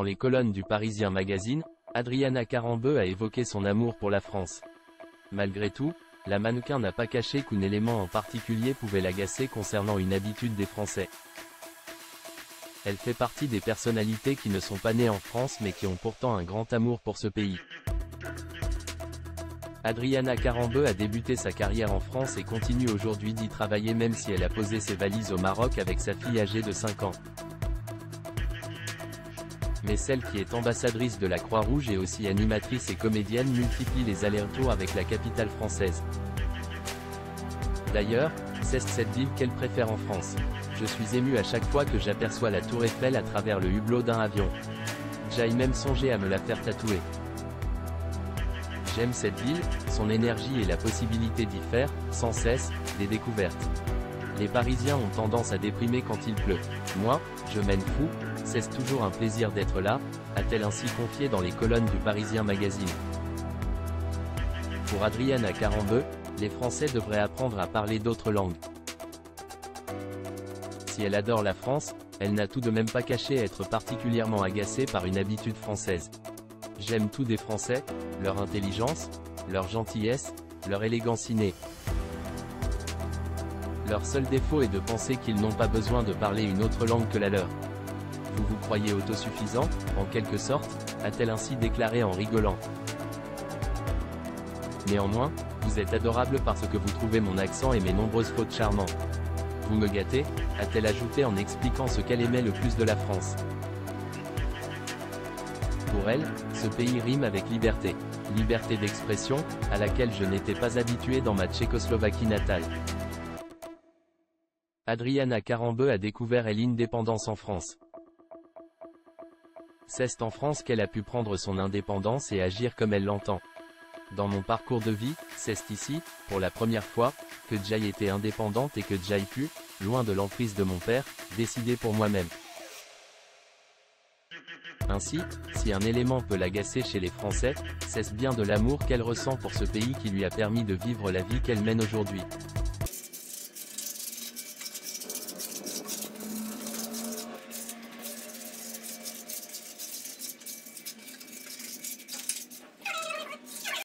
Dans les colonnes du Parisien Magazine, Adriana Carambeu a évoqué son amour pour la France. Malgré tout, la mannequin n'a pas caché qu'un élément en particulier pouvait l'agacer concernant une habitude des Français. Elle fait partie des personnalités qui ne sont pas nées en France mais qui ont pourtant un grand amour pour ce pays. Adriana Carambeu a débuté sa carrière en France et continue aujourd'hui d'y travailler même si elle a posé ses valises au Maroc avec sa fille âgée de 5 ans. Mais celle qui est ambassadrice de la Croix-Rouge et aussi animatrice et comédienne multiplie les allers-retours avec la capitale française. D'ailleurs, c'est cette ville qu'elle préfère en France. Je suis ému à chaque fois que j'aperçois la tour Eiffel à travers le hublot d'un avion. J'ai même songé à me la faire tatouer. J'aime cette ville, son énergie et la possibilité d'y faire, sans cesse, des découvertes. Les Parisiens ont tendance à déprimer quand il pleut. Moi, je m'en fous, c'est toujours un plaisir d'être là, a-t-elle ainsi confié dans les colonnes du Parisien Magazine. Pour Adriana Carambeu, les Français devraient apprendre à parler d'autres langues. Si elle adore la France, elle n'a tout de même pas caché être particulièrement agacée par une habitude française. J'aime tout des Français, leur intelligence, leur gentillesse, leur élégance innée. Leur seul défaut est de penser qu'ils n'ont pas besoin de parler une autre langue que la leur. Vous vous croyez autosuffisant, en quelque sorte, a-t-elle ainsi déclaré en rigolant. Néanmoins, vous êtes adorable parce que vous trouvez mon accent et mes nombreuses fautes charmants. Vous me gâtez, a-t-elle ajouté en expliquant ce qu'elle aimait le plus de la France. Pour elle, ce pays rime avec liberté. Liberté d'expression, à laquelle je n'étais pas habitué dans ma Tchécoslovaquie natale. Adriana Carambeu a découvert l'indépendance en France. C'est en France qu'elle a pu prendre son indépendance et agir comme elle l'entend. Dans mon parcours de vie, c'est ici, pour la première fois, que j'ai été indépendante et que j'ai pu, loin de l'emprise de mon père, décider pour moi-même. Ainsi, si un élément peut l'agacer chez les Français, c'est bien de l'amour qu'elle ressent pour ce pays qui lui a permis de vivre la vie qu'elle mène aujourd'hui.